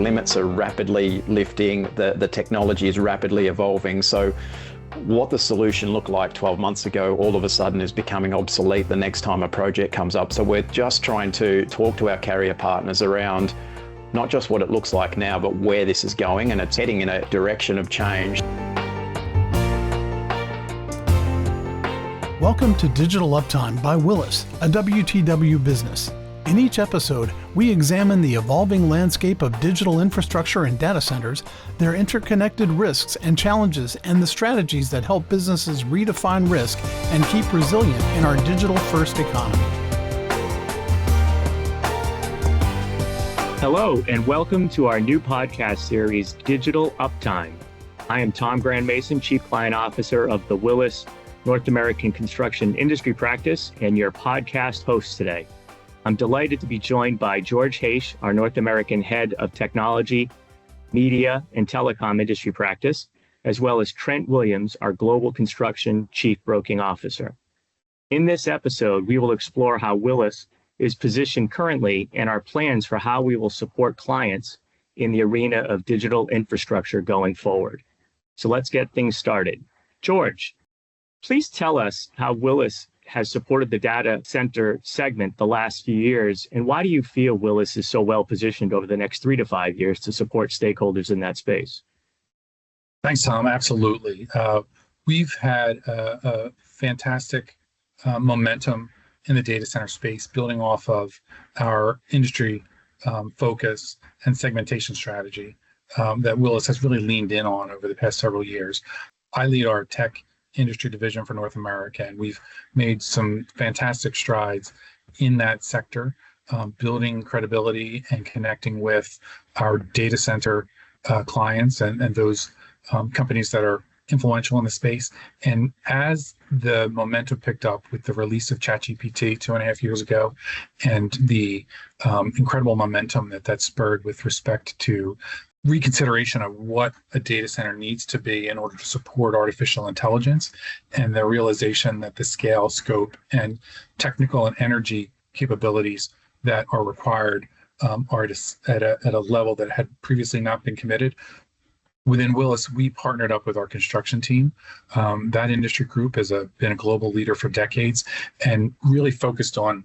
limits are rapidly lifting, the technology is rapidly evolving. So what the solution looked like 12 months ago all of a sudden is becoming obsolete the next time a project comes up. So we're just trying to talk to our carrier partners around not just what it looks like now, but where this is going, and it's heading in a direction of change. Welcome to Digital Uptime by Willis, a WTW business. In each episode, we examine the evolving landscape of digital infrastructure and data centers, their interconnected risks and challenges, and the strategies that help businesses redefine risk and keep resilient in our digital-first economy. Hello, and welcome to our new podcast series, Digital Uptime. I am Tom Grandmaison, Chief Client Officer of the Willis North American Construction Industry Practice, and your podcast host today. I'm delighted to be joined by George Haitsch, our North American Head of Technology, Media, and Telecom Industry Practice, as well as Trent Williams, our Global Construction Chief Broking Officer. In this episode, we will explore how Willis is positioned currently and our plans for how we will support clients in the arena of digital infrastructure going forward. So let's get things started. George, please tell us how Willis has supported the data center segment the last few years, and why do you feel Willis is so well positioned over the next 3 to 5 years to support stakeholders in that space? Thanks, Tom. Absolutely. We've had a fantastic momentum in the data center space, building off of our industry focus and segmentation strategy that Willis has really leaned in on over the past several years. I lead our tech industry division for North America, and we've made some fantastic strides in that sector, building credibility and connecting with our data center clients and those companies that are influential in the space. And as the momentum picked up with the release of ChatGPT 2.5 years ago, and the incredible momentum that spurred with respect to reconsideration of what a data center needs to be in order to support artificial intelligence, and the realization that the scale, scope, and technical and energy capabilities that are required are at a level that had previously not been committed. Within Willis, we partnered up with our construction team. That industry group has been a global leader for decades and really focused on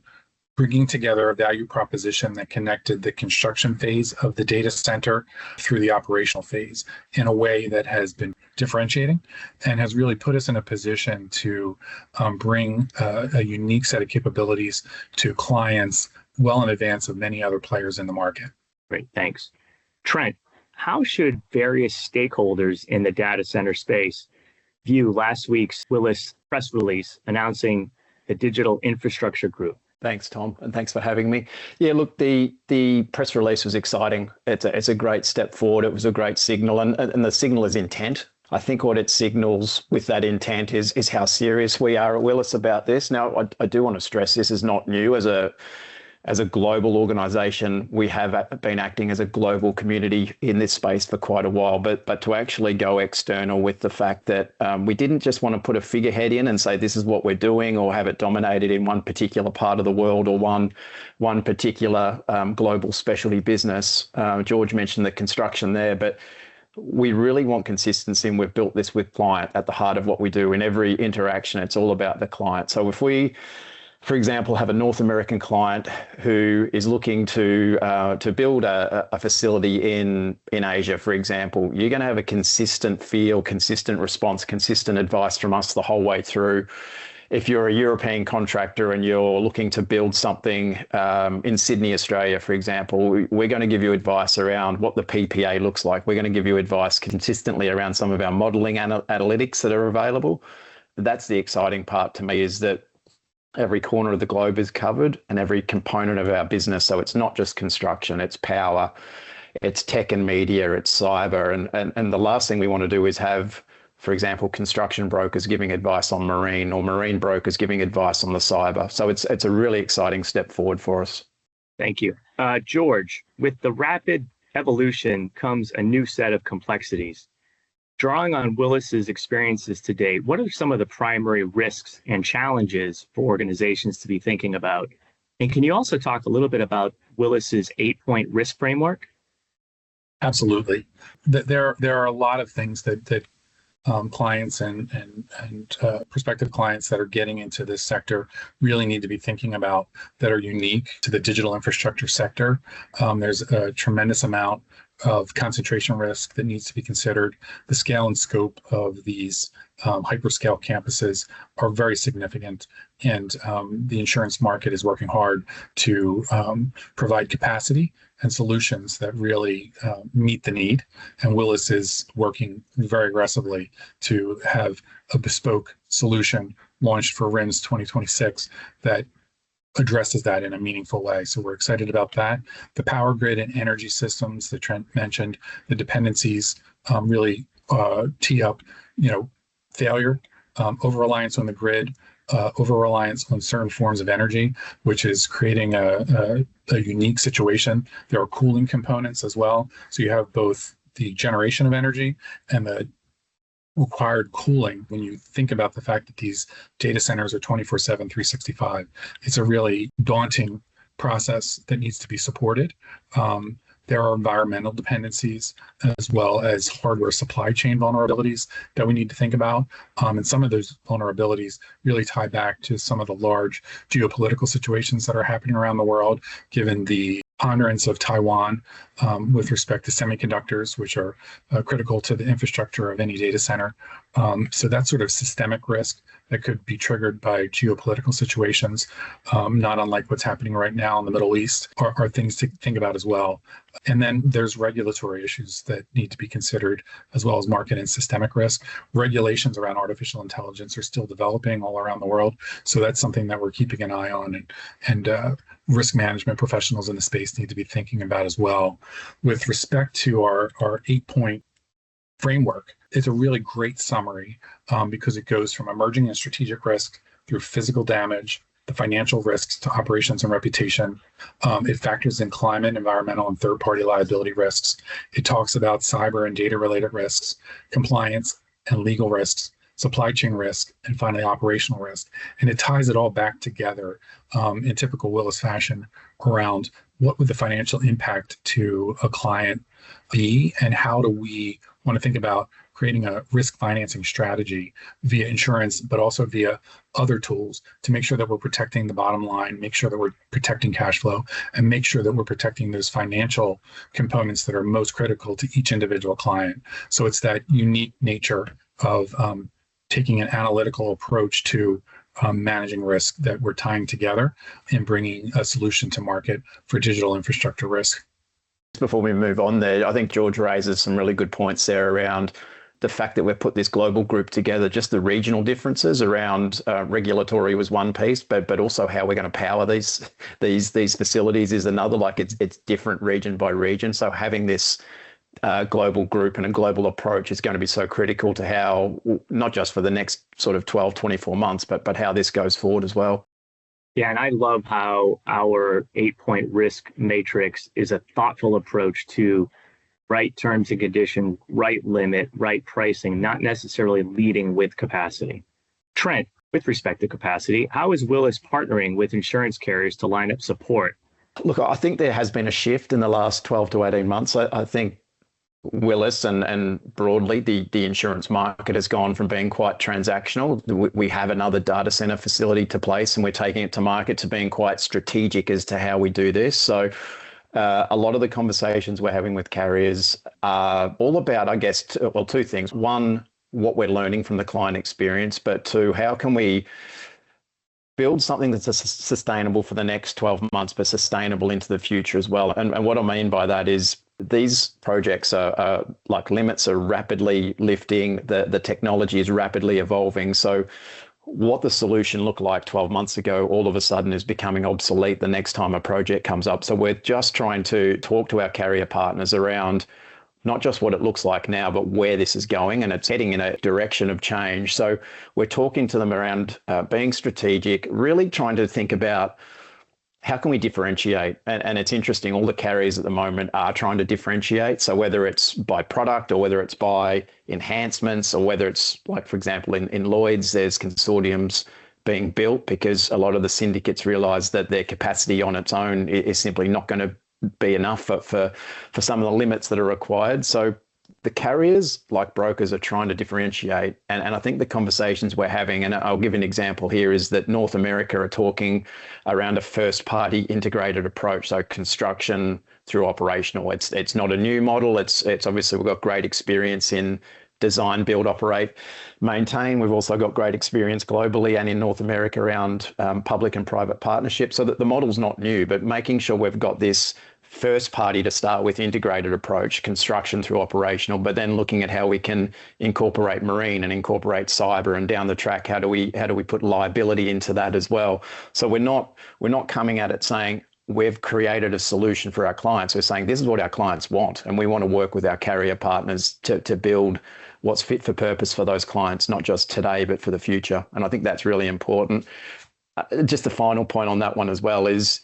bringing together a value proposition that connected the construction phase of the data center through the operational phase in a way that has been differentiating and has really put us in a position to bring a unique set of capabilities to clients well in advance of many other players in the market. Great, thanks. Trent, how should various stakeholders in the data center space view last week's Willis press release announcing the Digital Infrastructure Group? Thanks, Tom, and thanks for having me. Yeah, look, the press release was exciting. It's a great step forward. It was a great signal, and the signal is intent. I think what it signals with that intent is how serious we are at Willis about this. Now, I do want to stress this is not new. As a global organization, we have been acting as a global community in this space for quite a while, but to actually go external with the fact that we didn't just want to put a figurehead in and say this is what we're doing, or have it dominated in one particular part of the world or one particular global specialty business. George mentioned the construction there, but we really want consistency, and we've built this with client at the heart of what we do. In every interaction, it's all about the client. So if we, for example, have a North American client who is looking to build a facility in Asia, for example, you're going to have a consistent feel, consistent response, consistent advice from us the whole way through. If you're a European contractor and you're looking to build something in Sydney, Australia, for example, we're going to give you advice around what the PPA looks like. We're going to give you advice consistently around some of our modeling analytics that are available. That's the exciting part to me, is that every corner of the globe is covered and every component of our business. So it's not just construction, it's power, it's tech and media, it's cyber. And the last thing we want to do is have, for example, construction brokers giving advice on marine, or marine brokers giving advice on the cyber. So it's a really exciting step forward for us. Thank you. George, with the rapid evolution comes a new set of complexities. Drawing on Willis's experiences to date, what are some of the primary risks and challenges for organizations to be thinking about? And can you also talk a little bit about Willis's 8-point risk framework? Absolutely. There are a lot of things that clients and prospective clients that are getting into this sector really need to be thinking about that are unique to the digital infrastructure sector. There's a tremendous amount of concentration risk that needs to be considered. The scale and scope of these hyperscale campuses are very significant, and the insurance market is working hard to provide capacity and solutions that really meet the need. And Willis is working very aggressively to have a bespoke solution launched for RIMS 2026 that addresses that in a meaningful way. So we're excited about that. The power grid and energy systems that Trent mentioned, the dependencies really tee up, failure, over-reliance on the grid, over-reliance on certain forms of energy, which is creating a unique situation. There are cooling components as well. So you have both the generation of energy and the required cooling. When you think about the fact that these data centers are 24/7, 365, it's a really daunting process that needs to be supported. There are environmental dependencies as well as hardware supply chain vulnerabilities that we need to think about. And some of those vulnerabilities really tie back to some of the large geopolitical situations that are happening around the world, given the ponderance of Taiwan with respect to semiconductors, which are critical to the infrastructure of any data center. So that sort of systemic risk that could be triggered by geopolitical situations, not unlike what's happening right now in the Middle East, are things to think about as well. And then there's regulatory issues that need to be considered, as well as market and systemic risk. Regulations around artificial intelligence are still developing all around the world. So that's something that we're keeping an eye on, and risk management professionals in the space need to be thinking about as well. With respect to our 8-point framework, it's a really great summary because it goes from emerging and strategic risk through physical damage, the financial risks to operations and reputation. It factors in climate, environmental, and third-party liability risks. It talks about cyber and data-related risks, compliance and legal risks, supply chain risk, and finally operational risk. And it ties it all back together in typical Willis fashion around what would the financial impact to a client be, and how do we want to think about creating a risk financing strategy via insurance, but also via other tools to make sure that we're protecting the bottom line, make sure that we're protecting cash flow, and make sure that we're protecting those financial components that are most critical to each individual client. So it's that unique nature of taking an analytical approach to managing risk that we're tying together and bringing a solution to market for digital infrastructure risk. Before we move on there, I think George raises some really good points there around the fact that we've put this global group together, just the regional differences around regulatory was one piece, but also how we're going to power these facilities is another. Like it's different region by region. So having this global group and a global approach is going to be so critical to how, not just for the next sort of 12, 24 months, but how this goes forward as well. Yeah, and I love how our 8-point risk matrix is a thoughtful approach to right terms and condition, right limit, right pricing, not necessarily leading with capacity. Trent, with respect to capacity, how is Willis partnering with insurance carriers to line up support? Look, I think there has been a shift in the last 12 to 18 months. I think Willis and broadly the insurance market has gone from being quite transactional. We have another data center facility to place and we're taking it to market to being quite strategic as to how we do this. So a lot of the conversations we're having with carriers are all about, I guess, two things. One, what we're learning from the client experience, but two, how can we build something that's sustainable for the next 12 months, but sustainable into the future as well. And what I mean by that is these projects are like limits are rapidly lifting, the technology is rapidly evolving. So what the solution looked like 12 months ago, all of a sudden is becoming obsolete the next time a project comes up. So we're just trying to talk to our carrier partners around not just what it looks like now, but where this is going, and it's heading in a direction of change. So we're talking to them around being strategic, really trying to think about how can we differentiate? And it's interesting, all the carriers at the moment are trying to differentiate. So whether it's by product or whether it's by enhancements or whether it's like, for example, in Lloyd's, there's consortiums being built because a lot of the syndicates realize that their capacity on its own is simply not going to be enough for some of the limits that are required. So the carriers, like brokers, are trying to differentiate. And I think the conversations we're having, and I'll give an example here, is that North America are talking around a first-party integrated approach. So construction through operational. It's not a new model. It's obviously we've got great experience in design, build, operate, maintain. We've also got great experience globally and in North America around public and private partnerships. So that the model's not new, but making sure we've got this first party to start with integrated approach, construction through operational, but then looking at how we can incorporate marine and incorporate cyber, and down the track, how do we put liability into that as well? So we're not coming at it saying we've created a solution for our clients. We're saying this is what our clients want, and we want to work with our carrier partners to build what's fit for purpose for those clients, not just today, but for the future. And I think that's really important. Just the final point on that one as well is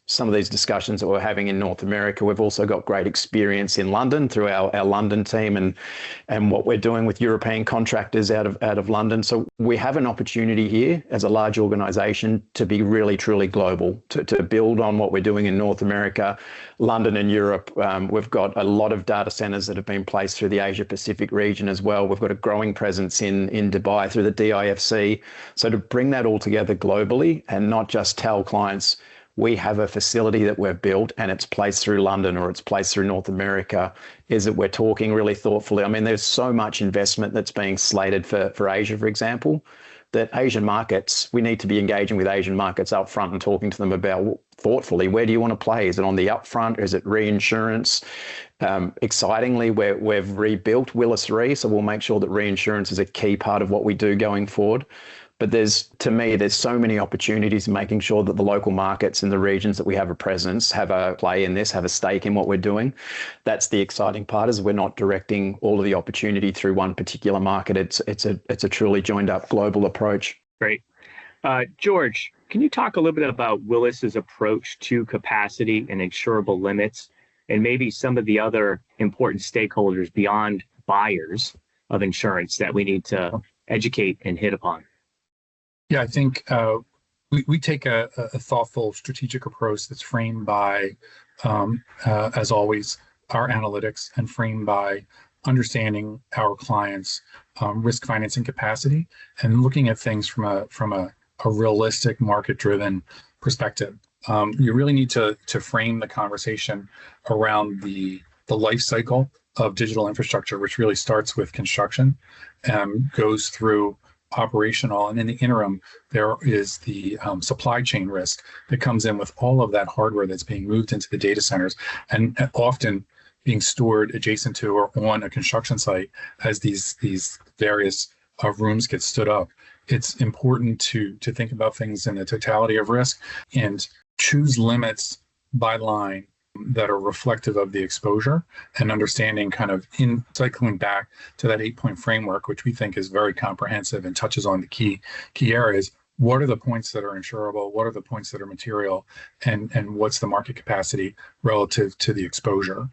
some of these discussions that we're having in North America. We've also got great experience in London through our London team and what we're doing with European contractors out of London. So we have an opportunity here as a large organization to be really, truly global, to build on what we're doing in North America, London and Europe. We've got a lot of data centers that have been placed through the Asia Pacific region as well. We've got a growing presence in Dubai through the DIFC. So to bring that all together globally and not just tell clients, we have a facility that we've built and it's placed through London or it's placed through North America, is that we're talking really thoughtfully. I mean, there's so much investment that's being slated for Asia, for example, that Asian markets, we need to be engaging with Asian markets up front and talking to them about thoughtfully, where do you want to play? Is it on the upfront? Is it reinsurance? Excitingly, we've rebuilt Willis Re, so we'll make sure that reinsurance is a key part of what we do going forward. But there's so many opportunities in making sure that the local markets in the regions that we have a presence have a play in this, have a stake in what we're doing. That's the exciting part, is we're not directing all of the opportunity through one particular market. It's a truly joined up global approach. Great. George, can you talk a little bit about Willis's approach to capacity and insurable limits, and maybe some of the other important stakeholders beyond buyers of insurance that we need to educate and hit upon? Yeah, I think we take a thoughtful, strategic approach that's framed by, as always, our analytics, and framed by understanding our clients' risk financing capacity, and looking at things from a realistic, market-driven perspective. You really need to frame the conversation around the life cycle of digital infrastructure, which really starts with construction and goes through operational, and in the interim there is the supply chain risk that comes in with all of that hardware that's being moved into the data centers and often being stored adjacent to or on a construction site as these various rooms get stood up. It's important to think about things in the totality of risk and choose limits by line that are reflective of the exposure, and understanding, kind of in cycling back to that 8-point framework, which we think is very comprehensive and touches on the key areas. What are the points that are insurable? What are the points that are material? And what's the market capacity relative to the exposure?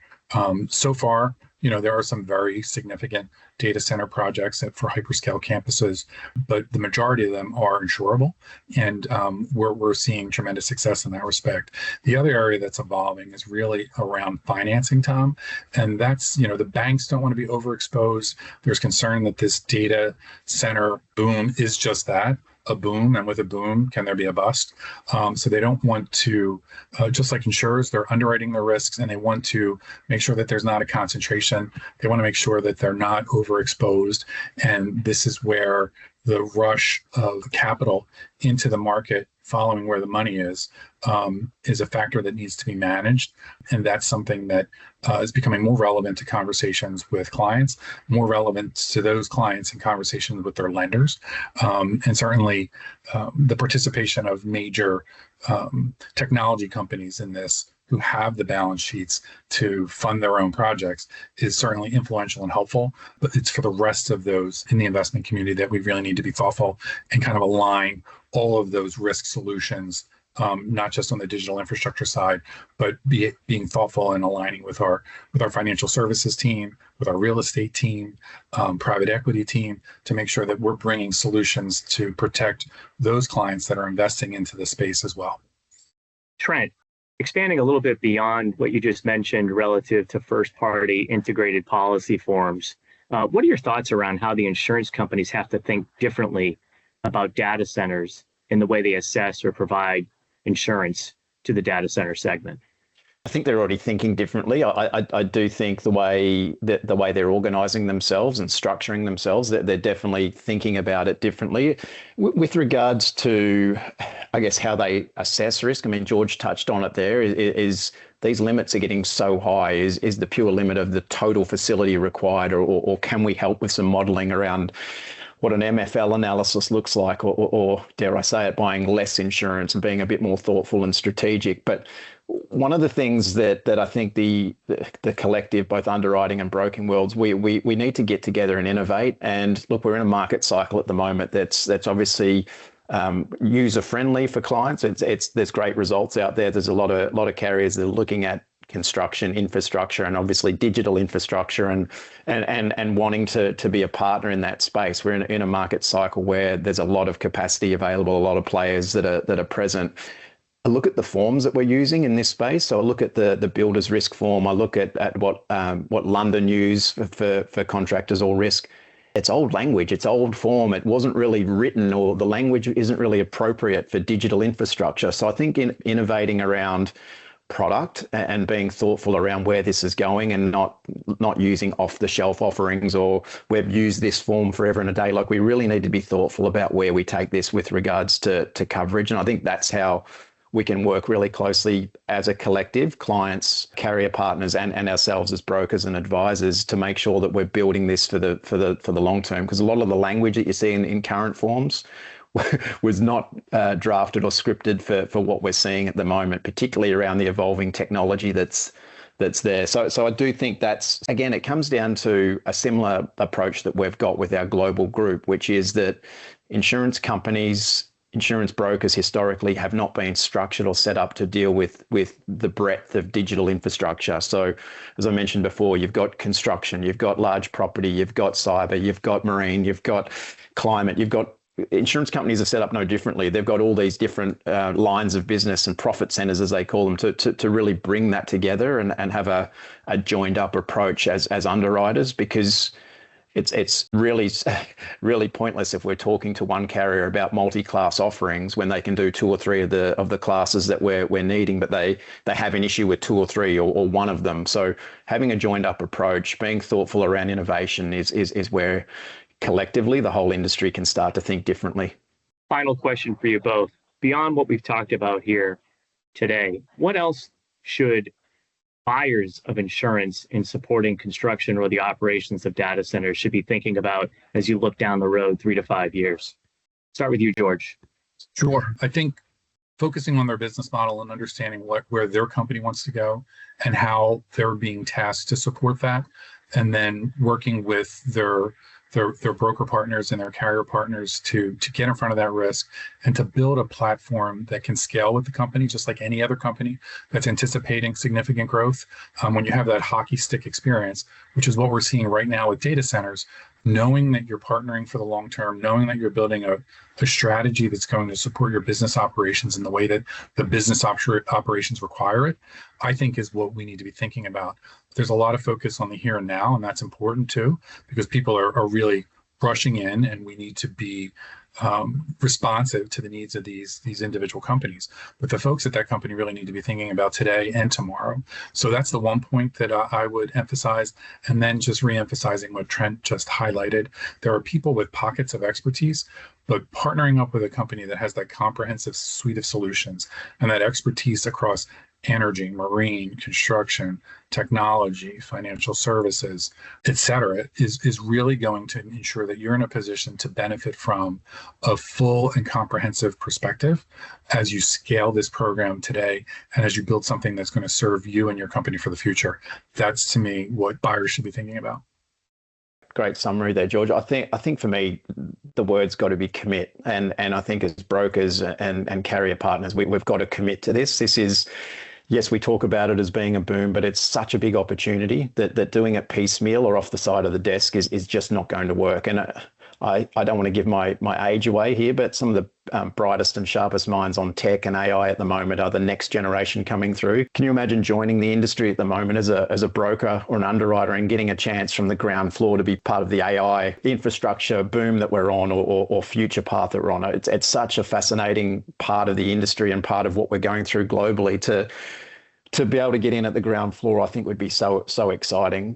So far, there are some very significant data center projects for hyperscale campuses, but the majority of them are insurable, and we're seeing tremendous success in that respect. The other area that's evolving is really around financing, Tom, and that's, the banks don't want to be overexposed. There's concern that this data center boom is just that, a boom, and with a boom, can there be a bust? So they don't want to, just like insurers, they're underwriting their risks, and they want to make sure that there's not a concentration. They want to make sure that they're not overexposed. And this is where the rush of capital into the market following where the money is a factor that needs to be managed. And that's something that is becoming more relevant to conversations with clients, more relevant to those clients in conversations with their lenders. And certainly the participation of major technology companies in this, who have the balance sheets to fund their own projects, is certainly influential and helpful. But it's for the rest of those in the investment community that we really need to be thoughtful and kind of align all of those risk solutions, not just on the digital infrastructure side, but being thoughtful and aligning with our financial services team, with our real estate team, private equity team, to make sure that we're bringing solutions to protect those clients that are investing into the space as well. Trent, Expanding a little bit beyond what you just mentioned relative to first-party integrated policy forms, what are your thoughts around how the insurance companies have to think differently about data centers in the way they assess or provide insurance to the data center segment? I think they're already thinking differently. I do think the way they're organising themselves and structuring themselves, that they're definitely thinking about it differently. With regards to, I guess, how they assess risk, I mean, George touched on it there, is these limits are getting so high. Is the pure limit of the total facility required, or can we help with some modelling around what an MFL analysis looks like, or dare I say it, buying less insurance and being a bit more thoughtful and strategic. But one of the things that I think the collective, both underwriting and broking worlds, we need to get together and innovate. And look, we're in a market cycle at the moment that's obviously user friendly for clients. There's great results out there. There's a lot of carriers that are looking at construction infrastructure and obviously digital infrastructure and wanting to be a partner in that space. We're in a market cycle where there's a lot of capacity available, a lot of players that are present. I look at the forms that we're using in this space. So I look at the builder's risk form. I look at what London use for contractors all risk. It's old language, it's old form. It wasn't really written, or the language isn't really appropriate for digital infrastructure. So I think in innovating around product and being thoughtful around where this is going, and not using off-the-shelf offerings, or we've used this form forever and a day. Like, we really need to be thoughtful about where we take this with regards to coverage. And I think that's how we can work really closely as a collective, clients, carrier partners, and ourselves as brokers and advisors, to make sure that we're building this for the long term. Because a lot of the language that you see in current forms was not drafted or scripted for what we're seeing at the moment, particularly around the evolving technology that's there. So I do think that's, again, it comes down to a similar approach that we've got with our global group, which is that insurance companies, insurance brokers historically have not been structured or set up to deal with the breadth of digital infrastructure. So as I mentioned before, you've got construction, you've got large property, you've got cyber, you've got marine, you've got climate, you've got insurance companies are set up no differently. They've got all these different lines of business and profit centers, as they call them, to really bring that together and have a joined up approach as underwriters, because it's really pointless if we're talking to one carrier about multi-class offerings when they can do two or three of the classes that we're needing, but they have an issue with two or three or one of them. So having a joined up approach, being thoughtful around innovation is where collectively the whole industry can start to think differently. Final question for you both. Beyond what we've talked about here today, what else should buyers of insurance in supporting construction or the operations of data centers should be thinking about as you look down the road 3 to 5 years? Start with you, George. Sure. I think focusing on their business model and understanding where their company wants to go and how they're being tasked to support that, and then working with their broker partners and their carrier partners to get in front of that risk and to build a platform that can scale with the company, just like any other company that's anticipating significant growth. When you have that hockey stick experience, which is what we're seeing right now with data centers, knowing that you're partnering for the long term, knowing that you're building a strategy that's going to support your business operations in the way that the business operations require it, I think is what we need to be thinking about. There's a lot of focus on the here and now, and that's important too, because people are really rushing in, and we need to be responsive to the needs of these individual companies. But the folks at that company really need to be thinking about today and tomorrow. So that's the one point that I would emphasize. And then just re-emphasizing what Trent just highlighted. There are people with pockets of expertise, but partnering up with a company that has that comprehensive suite of solutions and that expertise across energy, marine, construction, technology, financial services, et cetera, is really going to ensure that you're in a position to benefit from a full and comprehensive perspective as you scale this program today and as you build something that's going to serve you and your company for the future. That's, to me, what buyers should be thinking about. Great summary there, George. I think for me, the word's got to be commit. And I think as brokers and carrier partners, we've got to commit to this. This is, yes, we talk about it as being a boom, but it's such a big opportunity that doing it piecemeal or off the side of the desk is just not going to work. And I don't want to give my age away here, but some of the brightest and sharpest minds on tech and AI at the moment are the next generation coming through. Can you imagine joining the industry at the moment as a broker or an underwriter and getting a chance from the ground floor to be part of the AI infrastructure boom that we're on, or future path that we're on? It's such a fascinating part of the industry and part of what we're going through globally. To be able to get in at the ground floor, I think would be so exciting.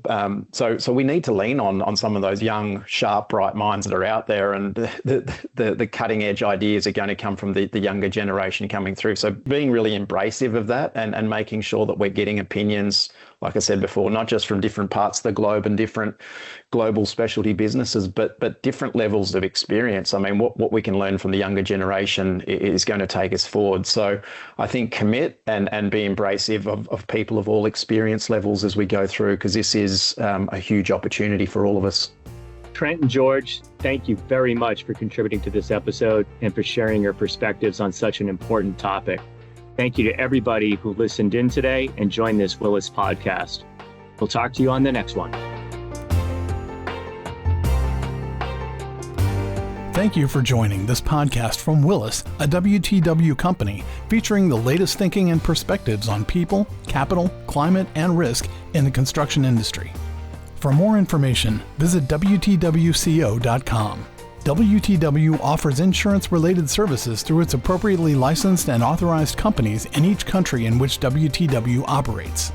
So we need to lean on some of those young, sharp, bright minds that are out there, and the cutting edge ideas are going to come from the younger generation coming through. So being really embracive of that and making sure that we're getting opinions, like I said before, not just from different parts of the globe and different global specialty businesses, but different levels of experience. I mean, what we can learn from the younger generation is going to take us forward. So I think commit and be embracive of people of all experience levels as we go through, because this is a huge opportunity for all of us. Trent and George, thank you very much for contributing to this episode and for sharing your perspectives on such an important topic. Thank you to everybody who listened in today and joined this Willis podcast. We'll talk to you on the next one. Thank you for joining this podcast from Willis, a WTW company featuring the latest thinking and perspectives on people, capital, climate, and risk in the construction industry. For more information, visit WTWCO.com. WTW offers insurance-related services through its appropriately licensed and authorized companies in each country in which WTW operates.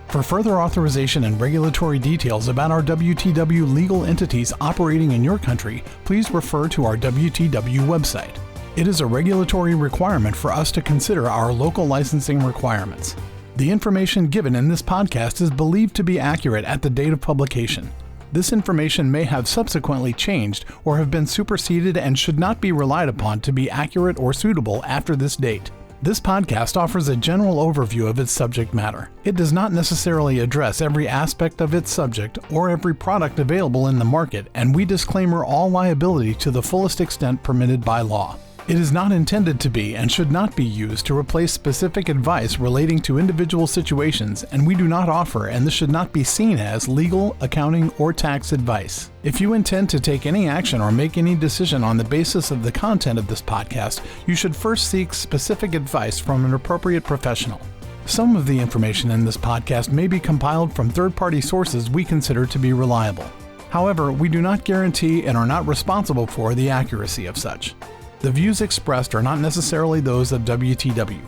For further authorization and regulatory details about our WTW legal entities operating in your country, please refer to our WTW website. It is a regulatory requirement for us to consider our local licensing requirements. The information given in this podcast is believed to be accurate at the date of publication. This information may have subsequently changed or have been superseded and should not be relied upon to be accurate or suitable after this date. This podcast offers a general overview of its subject matter. It does not necessarily address every aspect of its subject or every product available in the market, and we disclaimer all liability to the fullest extent permitted by law. It is not intended to be and should not be used to replace specific advice relating to individual situations, and we do not offer, and this should not be seen as, legal, accounting, or tax advice. If you intend to take any action or make any decision on the basis of the content of this podcast, you should first seek specific advice from an appropriate professional. Some of the information in this podcast may be compiled from third-party sources we consider to be reliable. However, we do not guarantee and are not responsible for the accuracy of such. The views expressed are not necessarily those of WTW.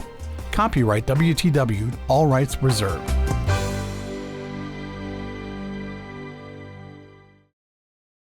Copyright WTW, all rights reserved.